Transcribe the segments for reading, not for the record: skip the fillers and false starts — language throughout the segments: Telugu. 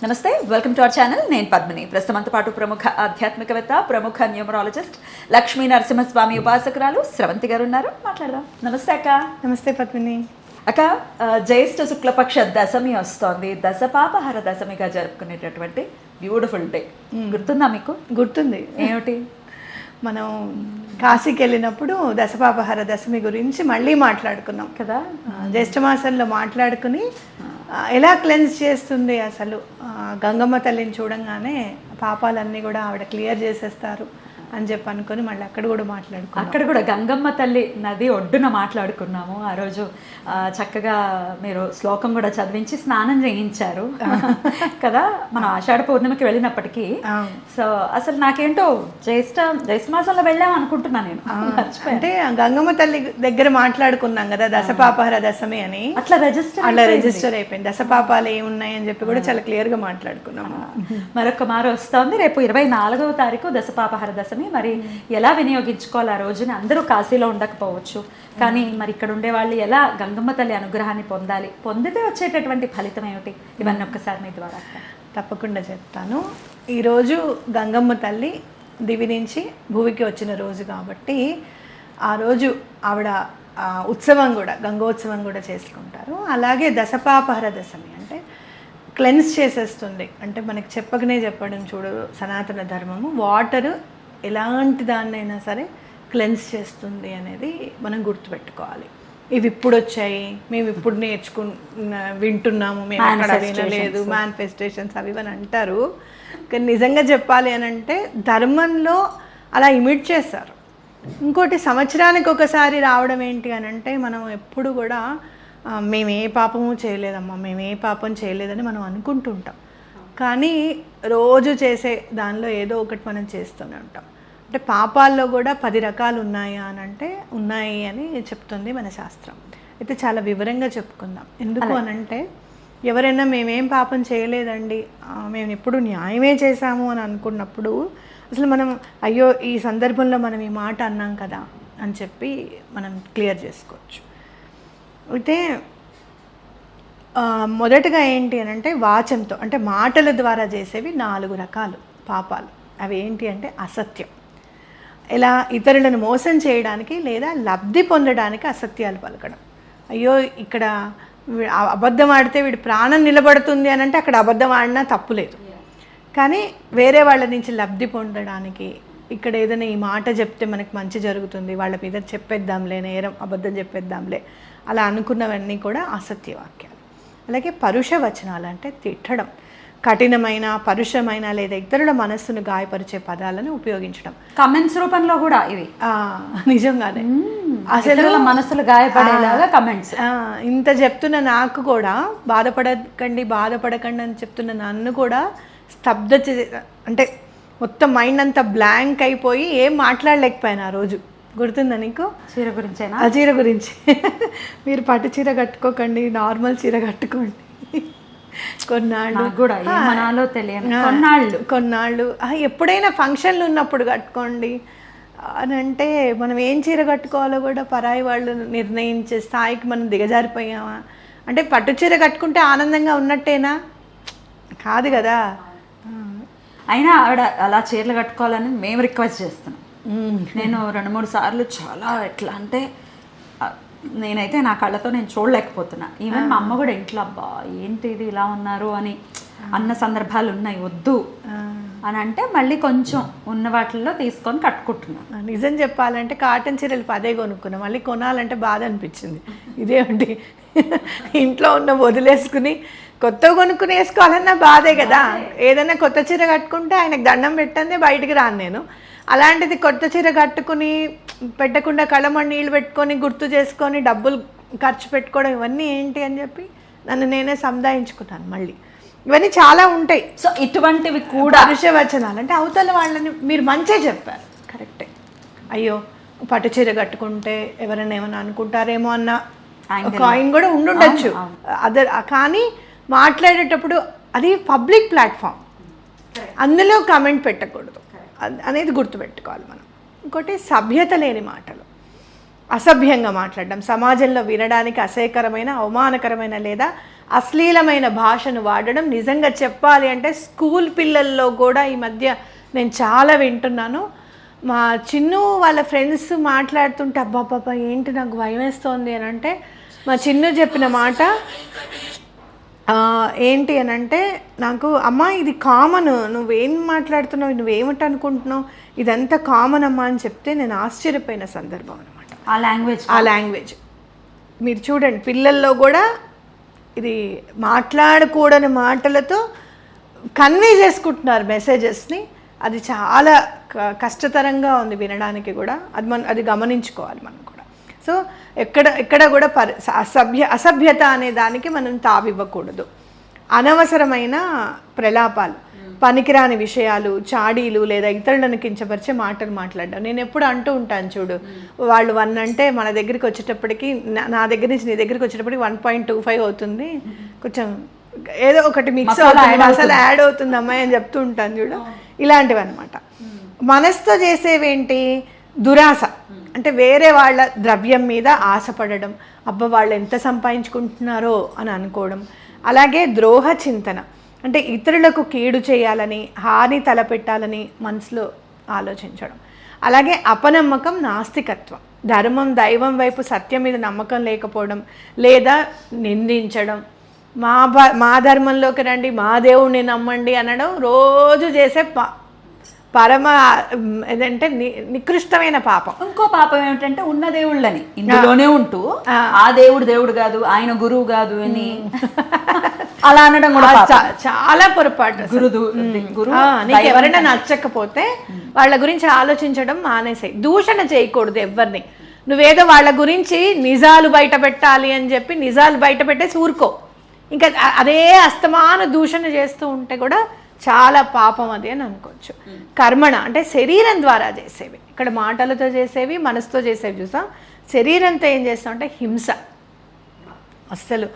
నమస్తే, వెల్కమ్ టు అవర్ ఛానల్. నేను పద్మిని. ప్రస్తుతంతో పాటు ప్రముఖ ఆధ్యాత్మికవేత్త, ప్రముఖ న్యూమరాలజిస్ట్ లక్ష్మీ నరసింహస్వామి ఉపాసకురాలు స్రవంతి గారు ఉన్నారు. మాట్లాడదాం. నమస్తే అక్క. నమస్తే పద్మిని. అక్క, జ్యేష్ఠ శుక్లపక్ష దశమి వస్తోంది. దశపాపహర దశమిగా జరుపుకునేటటువంటి బ్యూటిఫుల్ డే గుర్తుందా మీకు? గుర్తుంది. ఏమిటి? మనం కాశీకి వెళ్ళినప్పుడు దశపాపహర దశమి గురించి మళ్ళీ మాట్లాడుకున్నాం కదా. జ్యేష్ఠ మాసంలో మాట్లాడుకుని ఎలా క్లెన్స్ చేస్తుంది అసలు గంగమ్మ తల్లిని చూడంగానే పాపాలన్నీ కూడా ఆవిడ క్లియర్ చేసేస్తారు అని చెప్పి అనుకుని మళ్ళీ అక్కడ కూడా మాట్లాడుకున్నాం. అక్కడ కూడా గంగమ్మ తల్లి నది ఒడ్డున మాట్లాడుకున్నాము. ఆ రోజు చక్కగా మీరు శ్లోకం కూడా చదివించి స్నానం చేయించారు కదా. మనం ఆషాఢ పౌర్ణమికి వెళ్ళినప్పటికీ సో అసలు నాకేంటో జ్యేష్ఠ మాసంలో వెళ్ళాము అనుకుంటున్నా నేను. అంటే గంగమ్మ తల్లి దగ్గర మాట్లాడుకున్నాం కదా దశపాపహర దశమి అని, అట్లా రిజిస్టర్ అయిపోయింది. దశపాపాలు ఏమున్నాయి అని చెప్పి కూడా చాలా క్లియర్ గా మాట్లాడుకున్నాము. మరొక మారు వస్తోంది. రేపు 24వ తారీఖు దశపాపహర దశమి. మరి ఎలా వినియోగించుకోవాలి ఆ రోజుని? అందరూ కాశీలో ఉండకపోవచ్చు, కానీ మరి ఇక్కడ ఉండే వాళ్ళు ఎలా గంగమ్మ తల్లి అనుగ్రహాన్ని పొందాలి, పొందితే వచ్చేటటువంటి ఫలితం ఏమిటి, ఇవన్నీ ఒక్కసారి మీ ద్వారా. తప్పకుండా చెప్తాను. ఈరోజు గంగమ్మ తల్లి దివి నుంచి భూమికి వచ్చిన రోజు కాబట్టి ఆ రోజు ఆవిడ ఉత్సవం కూడా, గంగోత్సవం కూడా చేసుకుంటారు. అలాగే దశపాపహర దశమి అంటే క్లెన్స్ చేసేస్తుంది. అంటే మనకి చెప్పకనే చెప్పడం చూడు సనాతన ధర్మము. వాటర్ ఎలాంటి దాన్నైనా సరే క్లెన్స్ చేస్తుంది అనేది మనం గుర్తుపెట్టుకోవాలి. ఇవి ఇప్పుడు వచ్చాయి, మేము ఇప్పుడు వింటున్నాము, మేము అక్కడ వినలేదు, మేనిఫెస్టేషన్స్ అవి అని అంటారు. కానీ నిజంగా చెప్పాలి అని అంటే ధర్మంలో అలా ఇమిట్ చేస్తారు. ఇంకోటి సంవత్సరానికి ఒకసారి రావడం ఏంటి అని అంటే మనం ఎప్పుడు కూడా మేము ఏ పాపము చేయలేదమ్మా, మేము ఏ పాపం చేయలేదని మనం అనుకుంటుంటాం. కానీ రోజు చేసే దానిలో ఏదో ఒకటి మనం చేస్తూనే ఉంటాం. అంటే పాపాల్లో కూడా 10 రకాలు ఉన్నాయా అని అంటే ఉన్నాయి అని చెప్తుంది మన శాస్త్రం. అయితే చాలా వివరంగా చెప్పుకుందాం. ఎందుకు అనంటే ఎవరైనా మేమేం పాపం చేయలేదండి, మేము ఎప్పుడు న్యాయమే చేశాము అని అనుకున్నప్పుడు అసలు మనం అయ్యో ఈ సందర్భంలో మనం ఈ మాట అన్నాం కదా అని చెప్పి మనం క్లియర్ చేసుకోవచ్చు. అయితే మొదటగా ఏంటి అని అంటే వాచంతో, అంటే మాటల ద్వారా చేసేవి 4 రకాలు పాపాలు. అవి ఏంటి అంటే అసత్యం, ఇలా ఇతరులను మోసం చేయడానికి లేదా లబ్ధి పొందడానికి అసత్యాలు పలకడం. అయ్యో ఇక్కడ అబద్ధం ఆడితే వీడి ప్రాణం నిలబడుతుంది అని అంటే అక్కడ అబద్ధం ఆడినా తప్పులేదు, కానీ వేరే వాళ్ళ నుంచి లబ్ధి పొందడానికి ఇక్కడ ఏదైనా ఈ మాట చెప్తే మనకి మంచి జరుగుతుంది, వాళ్ళ మీద చెప్పేద్దాంలే, నేరం అబద్ధం చెప్పేద్దాంలే, అలా అనుకున్నవన్నీ కూడా అసత్య వాక్యాలు. అలాగే పరుష వచనాలు అంటే తిట్టడం, కఠినమైన, పరుషమైన లేదా ఇతరుల మనస్సును గాయపరిచే పదాలను ఉపయోగించడం. కమెంట్స్ రూపంలో కూడా ఇవి నిజంగానే అసలు మనసులు గాయపడేలాగా కమెంట్స్. ఇంత చెప్తున్న నాకు కూడా బాధపడకండి అని చెప్తున్న నన్ను కూడా స్తబ్ద అంటే మొత్తం మైండ్ అంతా బ్లాంక్ అయిపోయి ఏం మాట్లాడలేకపోయాను ఆ రోజు. గుర్తుందా నీకు? చీర గురించేనా? ఆ చీర గురించి. మీరు పట్టు చీర కట్టుకోకండి, నార్మల్ చీర కట్టుకోండి. కొన్నాళ్ళు ఎప్పుడైనా ఫంక్షన్లు ఉన్నప్పుడు కట్టుకోండి అని అంటే మనం ఏం చీర కట్టుకోవాలో కూడా పరాయి వాళ్ళు నిర్ణయించే స్థాయికి మనం దిగజారిపోయామా? అంటే పట్టు చీర కట్టుకుంటే ఆనందంగా ఉన్నట్టేనా? కాదు కదా. అయినా ఆవిడ అలా చీరలు కట్టుకోవాలని మేము రిక్వెస్ట్ చేస్తున్నాం. నేను 2-3 సార్లు చాలా ఎట్లా అంటే నేనైతే నా కళ్ళతో నేను చూడలేకపోతున్నా. ఈవెన్ మా అమ్మ కూడా ఇంట్లో అబ్బా ఏంటి ఇది ఇలా ఉన్నారు అని అన్న సందర్భాలు ఉన్నాయి. వద్దు అని అంటే మళ్ళీ కొంచెం ఉన్న వాటిల్లో తీసుకొని కట్టుకుంటున్నాను. నిజం చెప్పాలంటే కాటన్ చీరలు 10 కొనుక్కున్నాం, మళ్ళీ కొనాలంటే బాధ అనిపించింది. ఇదేంటి ఇంట్లో ఉన్న వదిలేసుకుని కొత్త కొనుక్కుని వేసుకోవాలన్నా బాధే కదా. ఏదైనా కొత్త చీర కట్టుకుంటే ఆయనకు దండం పెట్టందే బయటికి రాను నేను. అలాంటిది కొత్త చీర కట్టుకుని పెట్టకుండా కళ్ళమని నీళ్ళు పెట్టుకొని గుర్తు చేసుకొని డబ్బులు ఖర్చు పెట్టుకోవడం ఇవన్నీ ఏంటి అని చెప్పి నన్ను నేనే సముదాయించుకున్నాను. మళ్ళీ ఇవన్నీ చాలా ఉంటాయి. సో ఇటువంటివి కూడా పరుషవచనాలు అంటే అవతల వాళ్ళని మీరు మంచిగా చెప్పారు, కరెక్టే. అయ్యో పట్టు చీర కట్టుకుంటే ఎవరైనా ఏమైనా అనుకుంటారేమో అన్న కాయిన్ కూడా ఉండుండొచ్చు. కానీ మాట్లాడేటప్పుడు అది పబ్లిక్ ప్లాట్ఫామ్, అందులో కామెంట్ పెట్టకూడదు అనేది గుర్తుపెట్టుకోవాలి మనం. ఇంకోటి సభ్యత లేని మాటలు. అసభ్యంగా మాట్లాడడం, సమాజంలో వినడానికి అసహ్యకరమైన, అవమానకరమైన లేదా అశ్లీలమైన భాషను వాడడం. నిజంగా చెప్పాలి అంటే స్కూల్ పిల్లల్లో కూడా ఈ మధ్య నేను చాలా వింటున్నాను. మా చిన్ను వాళ్ళ ఫ్రెండ్స్ మాట్లాడుతుంటే అబ్బాబ్బా ఏంటి నాకు భయం వేస్తోంది అని అంటే, మా చిన్ను చెప్పిన మాట ఏంటి అని అంటే, నాకు అమ్మ ఇది కామన్, నువ్వేం మాట్లాడుతున్నావు, నువ్వేమిటి అనుకుంటున్నావు, ఇదంతా కామన్ అమ్మా అని చెప్తే నేను ఆశ్చర్యపోయిన సందర్భం అనమాట. ఆ లాంగ్వేజ్ మీరు చూడండి, పిల్లల్లో కూడా ఇది మాట్లాడకూడని మాటలతో కన్వే చేసుకుంటున్నారు మెసేజెస్ని. అది చాలా కష్టతరంగా ఉంది వినడానికి కూడా. అది గమనించుకోవాలి మనం కూడా. సో ఎక్కడ కూడా అసభ్యత అనే దానికి మనం తావివ్వకూడదు. అనవసరమైన ప్రలాపాలు, పనికిరాని విషయాలు, చాడీలు లేదా ఇతరులను కించపరిచే మాటలు మాట్లాడడం. నేను ఎప్పుడు అంటూ ఉంటాను చూడు, వాళ్ళు 1 అంటే మన దగ్గరికి వచ్చేటప్పటికి, నా దగ్గర నుంచి నీ దగ్గరికి వచ్చేటప్పటికి 1.25 అవుతుంది, కొంచెం ఏదో ఒకటి మిక్స్ అవుతుంది, మసాలా యాడ్ అవుతుంది అమ్మాయి అని చెప్తూ ఉంటాను చూడు. ఇలాంటివి అనమాట. మనసుతో చేసేవేంటి, దురాశ, అంటే వేరే వాళ్ళ ద్రవ్యం మీద ఆశపడడం, అబ్బా వాళ్ళు ఎంత సంపాదించుకుంటున్నారో అని అనుకోవడం. అలాగే ద్రోహ చింతన, అంటే ఇతరులకు కీడు చేయాలని, హాని తలపెట్టాలని మనసులో ఆలోచించడం. అలాగే అపనమ్మకం, నాస్తికత్వం, ధర్మం, దైవం వైపు, సత్యం మీద నమ్మకం లేకపోవడం లేదా నిందించడం. మా ధర్మంలోకి రండి, మా దేవుణ్ణి నమ్మండి అనడం రోజు చేసే పరమ ఏదంటే నికృష్టమైన పాపం. ఇంకో పాపం ఏమిటంటే, ఉన్న దేవుళ్ళని ఇందులోనే ఉంటూ ఆ దేవుడు కాదు, ఆయన గురువు కాదు అని అలా అనడం కూడా చాలా పొరపాటు. నీకు ఎవరైనా నచ్చకపోతే వాళ్ళ గురించి ఆలోచించడం మానేసాయి. దూషణ చేయకూడదు ఎవరిని. నువ్వేదో వాళ్ళ గురించి నిజాలు బయట పెట్టాలి అని చెప్పి నిజాలు బయట పెట్టేసి ఊరుకో. ఇంకా అదే అస్తమాన దూషణ చేస్తూ ఉంటే కూడా చాలా పాపం అది అని అనుకోవచ్చు. కర్మణ అంటే శరీరం ద్వారా చేసేవి, ఇక్కడ మాటలతో చేసేవి, మనసుతో చేసేవి చూసాం. శరీరంతో ఏం చేస్తాం అంటే హింస. అస్సలు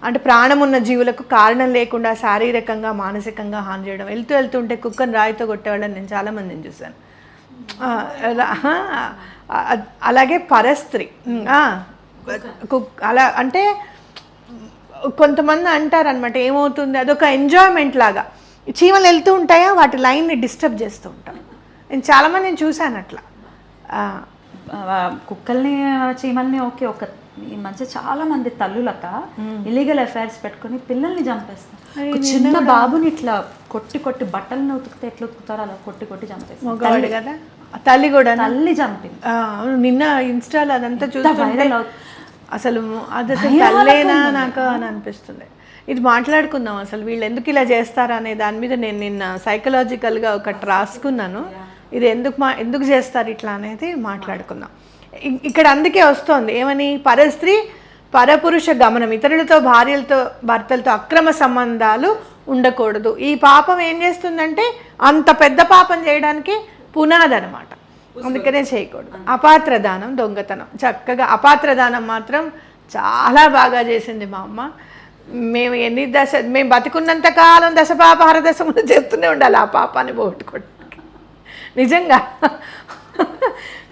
అంటే ప్రాణం ఉన్న జీవులకు కారణం లేకుండా శారీరకంగా, మానసికంగా హాని చేయడం. వెళ్తుంటే కుక్కను రాయితో కొట్టేవాళ్ళని నేను చాలామందిని చూశాను. అలాగే పరస్త్రీ, అలా అంటే కొంతమంది అంటారనమాట, ఏమవుతుంది అదొక ఎంజాయ్మెంట్ లాగా. చీమలు వెళ్తూ ఉంటాయా, వాటి లైన్ని డిస్టర్బ్ చేస్తూ ఉంటాం. నేను చాలామందిని చూశాను అట్లా. కుక్కల్ని, చీమల్ని ఓకే, ఒక ఈ మధ్య చాలా మంది తల్లులక ఇల్లీగల్ అఫైర్స్ పెట్టుకుని పిల్లల్ని చంపేస్తారు. చిన్న బాబుని ఇట్లా కొట్టి బట్టలను ఉతికితే ఎట్లా ఉతుకుతారో అలా కొట్టి చంపేస్తారు కదా. తల్లి కూడా తల్లి చంపింది. నిన్న ఇన్స్టాలో అదంతా చూస్తుంటే అసలు అది తల్లేనా నాకు అని అనిపిస్తుంది. ఇది మాట్లాడుకుందాం, అసలు వీళ్ళు ఎందుకు ఇలా చేస్తారా అనే దాని మీద నేను నిన్న సైకలాజికల్గా ఒకటి రాసుకున్నాను. ఇది ఎందుకు చేస్తారు ఇట్లా అనేది మాట్లాడుకుందాం. ఇక్కడ అందుకే వస్తోంది ఏమని, పరస్త్రీ పరపురుష గమనం, ఇతరులతో, భార్యలతో, భర్తలతో అక్రమ సంబంధాలు ఉండకూడదు. ఈ పాపం ఏం చేస్తుందంటే అంత పెద్ద పాపం చేయడానికి పునాది అనమాట. అందుకనే చేయకూడదు. అపాత్రదానం, దొంగతనం. చక్కగా అపాత్రదానం మాత్రం చాలా బాగా చేసింది మా అమ్మ. మేము మేము బతికున్నంత కాలం దశపాపహార దశములు చేస్తూనే ఉండాలి ఆ పాపాన్ని పోగొట్టుకోవడానికి నిజంగా.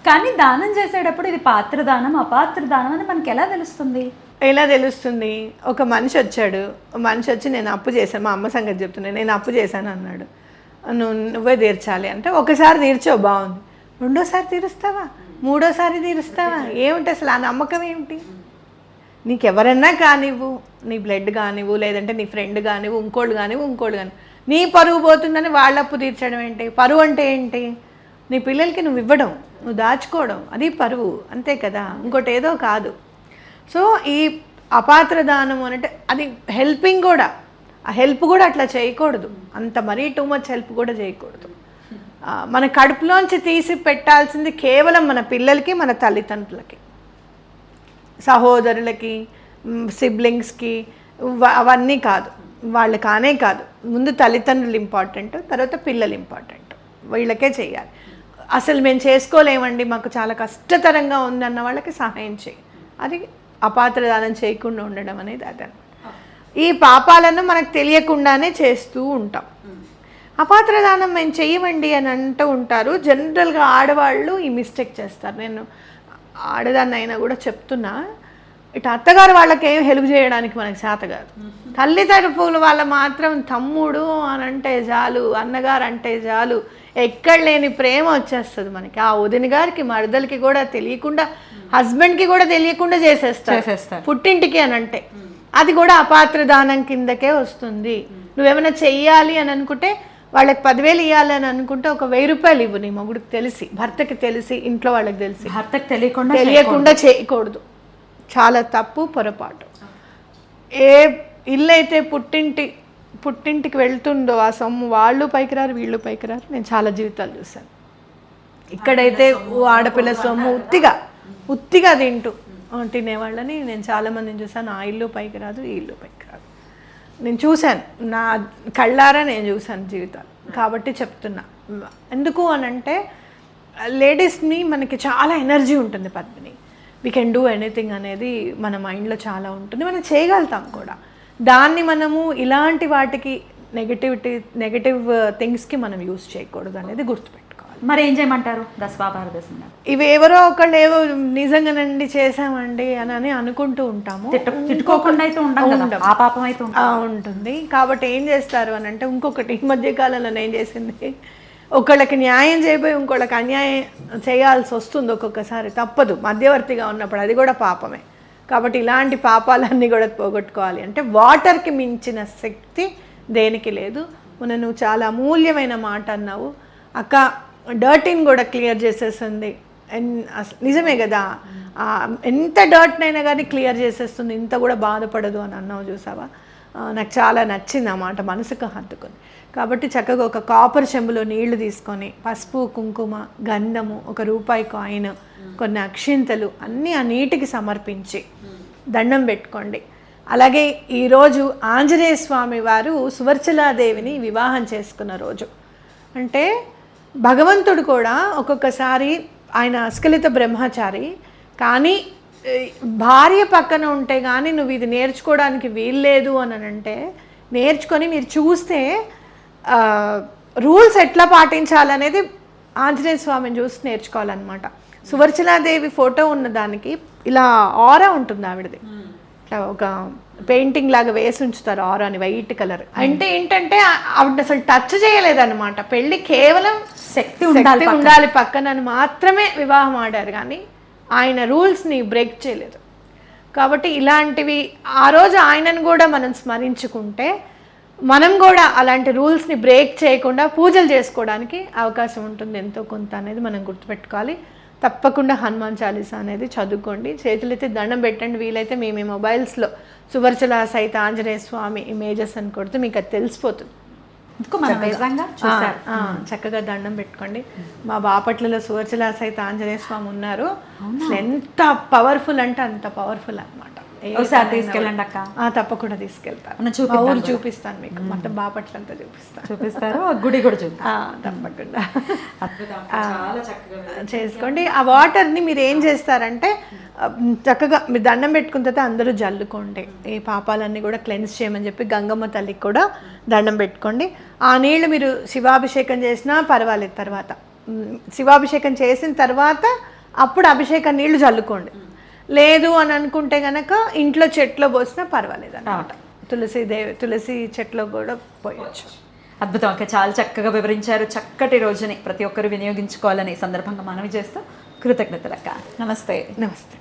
కానీ దానం చేసేటప్పుడు ఇది పాత్రదానం, అపాత్రదానం అని మనకి ఎలా తెలుస్తుంది? ఒక మనిషి వచ్చి నేను అప్పు చేశాను, మా అమ్మ సంగతి చెప్తున్నాను, నేను అప్పు చేశాను అన్నాడు. నువ్వే తీర్చాలి అంటే, ఒకసారి తీర్చావు బాగుంది, రెండోసారి తీరుస్తావా, మూడోసారి తీరుస్తావా? ఏమిటి అసలు ఆ నమ్మకం ఏమిటి? నీకెవరన్నా కానివ్వు, నీ బ్లడ్ కానివ్వు, లేదంటే నీ ఫ్రెండ్ కానివ్వు, ఇంకోళ్ళు కానివ్వు, నీ పరువు పోతుందని వాళ్ళ అప్పు తీర్చడం ఏంటి? పరువు అంటే ఏంటి? నీ పిల్లలకి నువ్వు ఇవ్వడం, నువ్వు దాచుకోవడం, అది పరువు, అంతే కదా, ఇంకోటి ఏదో కాదు. సో ఈ అపాత్రదానం అంటే అది హెల్పింగ్ కూడా, ఆ హెల్ప్ కూడా అట్లా చేయకూడదు, అంత మరీ టూ మచ్ హెల్ప్ కూడా చేయకూడదు. మన కడుపులోంచి తీసి పెట్టాల్సింది కేవలం మన పిల్లలకి, మన తల్లిదండ్రులకి, సహోదరులకి, సిబ్లింగ్స్కి, అవన్నీ కాదు, వాళ్ళు కానే కాదు. ముందు తల్లిదండ్రులు ఇంపార్టెంట్, తర్వాత పిల్లలు ఇంపార్టెంట్, వీళ్ళకే చేయాలి. అసలు మేము చేసుకోలేమండి, మాకు చాలా కష్టతరంగా ఉందన్న వాళ్ళకి సహాయం చేయి. అది అపాత్రదానం చేయకుండా ఉండడం అనేది అదనమాట. ఈ పాపాలను మనకు తెలియకుండానే చేస్తూ ఉంటాం. అపాత్రదానం మేము చెయ్యమండి అని అంటూ ఉంటారు. జనరల్గా ఆడవాళ్ళు ఈ మిస్టేక్ చేస్తారు. నేను ఆడదాన్ని అయినా కూడా చెప్తున్నా, ఇటు అత్తగారు వాళ్ళకి ఏం హెల్ప్ చేయడానికి మనకి చేత కాదు. తల్లి తరపుల వాళ్ళ మాత్రం తమ్ముడు అని అంటే చాలు, అన్నగారు అంటే చాలు, ఎక్కడ లేని ప్రేమ వచ్చేస్తుంది మనకి. ఆ వదిన గారికి మరదలకి కూడా తెలియకుండా, హస్బెండ్కి కూడా తెలియకుండా చేసేస్తారు పుట్టింటికి అని అంటే. అది కూడా అపాత్ర దానం కిందకే వస్తుంది. నువ్వేమైనా చెయ్యాలి అని అనుకుంటే వాళ్ళకి 10,000 ఇవ్వాలి అని అనుకుంటే ఒక 1,000 రూపాయలు ఇవ్వు, నీ మొగుడికి తెలిసి, భర్తకి తెలిసి, ఇంట్లో వాళ్ళకి తెలిసి. భర్తకి తెలియకుండా చేయకూడదు. చాలా తప్పు, పొరపాటు. ఏ ఇల్లు అయితే పుట్టింటికి వెళ్తుందో ఆ సొమ్ము వాళ్ళు పైకి రారు, వీళ్ళు పైకి రారు. నేను చాలా జీవితాలు చూశాను. ఇక్కడైతే ఆడపిల్ల సొమ్ము ఉత్తిగా తినేవాళ్ళని నేను చాలామందిని చూశాను. ఆ ఇల్లు పైకి రాదు, ఈ ఇల్లు పైకి రాదు. నేను చూశాను, నా కళ్ళారా నేను చూశాను జీవితాలు. కాబట్టి చెప్తున్నా. ఎందుకు అనంటే లేడీస్ని మనకి చాలా ఎనర్జీ ఉంటుంది Padmini. We can do anything అనేది మన మైండ్లో చాలా ఉంటుంది, మనం చేయగలుగుతాం కూడా. దాన్ని మనము ఇలాంటి వాటికి నెగటివ్ థింగ్స్కి మనం యూజ్ చేయకూడదు అనేది గుర్తుపెట్టుకోవాలి. మరి ఏం చేయమంటారు దసరా భారతదేశం? ఇవి ఎవరో ఒకళ్ళు ఏవో నిజంగానండి చేసామండి అని అనుకుంటూ ఉంటాము. తిట్టుకోకుండా అయితే ఉండదు, ఆ పాపం అయితే ఉంటుంది. కాబట్టి ఏం చేస్తారు అని అంటే, ఇంకొకటి ఈ మధ్య కాలంలో నేను చేసింది, ఒకళ్ళకి న్యాయం చేయబోయి ఇంకొకళ్ళకి అన్యాయం చేయాల్సి వస్తుంది ఒక్కొక్కసారి, తప్పదు మధ్యవర్తిగా ఉన్నప్పుడు, అది కూడా పాపమే. కాబట్టి ఇలాంటి పాపాలన్నీ కూడా పోగొట్టుకోవాలి అంటే వాటర్కి మించిన శక్తి దేనికి లేదు. నువ్వు చాలా అమూల్యమైన మాట అన్నావు అక్క, డర్టీని కూడా క్లియర్ చేసేస్తుంది. నిజమే కదా, ఎంత డర్ట్నైనా కానీ క్లియర్ చేసేస్తుంది, ఇంత కూడా బాధపడదు అని అన్నావు చూసావా. నాకు చాలా నచ్చింది ఆ మాట, మనసుకు హత్తుకుంది. కాబట్టి చక్కగా ఒక కాపర్ చెంబులో నీళ్లు తీసుకొని పసుపు, కుంకుమ, గంధము, 1 రూపాయి కాయిన్, కొన్ని అక్షింతలు అన్నీ ఆ నీటికి సమర్పించి దండం పెట్టుకోండి. అలాగే ఈరోజు ఆంజనేయ స్వామి వారు సువర్చలాదేవిని వివాహం చేసుకున్న రోజు. అంటే భగవంతుడు కూడా ఒక్కొక్కసారి ఆయన అస్కలిత బ్రహ్మచారి, కానీ భార్య పక్కన ఉంటే కానీ నువ్వు ఇది నేర్చుకోవడానికి వీల్లేదు అని అంటే, నేర్చుకొని మీరు చూస్తే రూల్స్ ఎట్లా పాటించాలనేది ఆంజనేయ స్వామిని చూసి నేర్చుకోవాలన్నమాట. సువర్చలాదేవి ఫోటో ఉన్న దానికి ఇలా ఆరా ఉంటుంది ఆవిడది, ఇట్లా ఒక పెయింటింగ్ లాగా వేసి ఉంచుతారు ఆరాని, వైట్ కలర్. అంటే ఏంటంటే ఆవిడ అసలు టచ్ చేయలేదన్నమాట. పెళ్ళి కేవలం శక్తి ఉండాలి పక్కన మాత్రమే వివాహం ఆడారు, కానీ ఆయన రూల్స్ని బ్రేక్ చేయలేదు. కాబట్టి ఇలాంటివి ఆ రోజు ఆయనను కూడా మనం స్మరించుకుంటే మనం కూడా అలాంటి రూల్స్ని బ్రేక్ చేయకుండా పూజలు చేసుకోవడానికి అవకాశం ఉంటుంది ఎంతో కొంత అనేది మనం గుర్తుపెట్టుకోవాలి. తప్పకుండా హనుమాన్ చాలీసా అనేది చదువుకోండి, చేతులైతే దండం పెట్టండి. వీలైతే మీ మొబైల్స్లో సువర్చల సహిత ఆంజనేయ స్వామి ఇమేజెస్ అని కొడితే మీకు అది తెలిసిపోతుంది. చక్కగా దండం పెట్టుకోండి. మా బాపట్లలో సువర్చల సహిత ఆంజనేయ స్వామి ఉన్నారు. ఎంత పవర్ఫుల్ అంటే అంత పవర్ఫుల్ అన్నమాట. తీసుకెళ్ళండి అక్క. తప్పకుండా తీసుకెళ్తాను, ఊరు చూపిస్తాను మీకు, మొత్తం బాపట్ల అంతా చూపిస్తారు, గుడి కూడా తప్పకుండా చేసుకోండి. ఆ వాటర్ని మీరు ఏం చేస్తారంటే చక్కగా మీరు దండం పెట్టుకున్న తర్వాత అందరూ జల్లుకోండి. ఈ పాపాలన్నీ కూడా క్లెన్స్ చేయమని చెప్పి గంగమ్మ తల్లికి కూడా దండం పెట్టుకోండి. ఆ నీళ్లు మీరు శివాభిషేకం చేసినా పర్వాలేదు, తర్వాత శివాభిషేకం చేసిన తర్వాత అప్పుడు అభిషేకం నీళ్లు జల్లుకోండి. లేదు అని అనుకుంటే కనుక ఇంట్లో చెట్లో పోసినా పర్వాలేదు అన్నమాట. తులసి చెట్లో కూడా పోయొచ్చు. అద్భుతం అక్క, చాలా చక్కగా వివరించారు. చక్కటి రోజుని ప్రతి ఒక్కరు వినియోగించుకోవాలని సందర్భంగా మనవి చేస్తూ కృతజ్ఞతలు అక్క. నమస్తే. నమస్తే.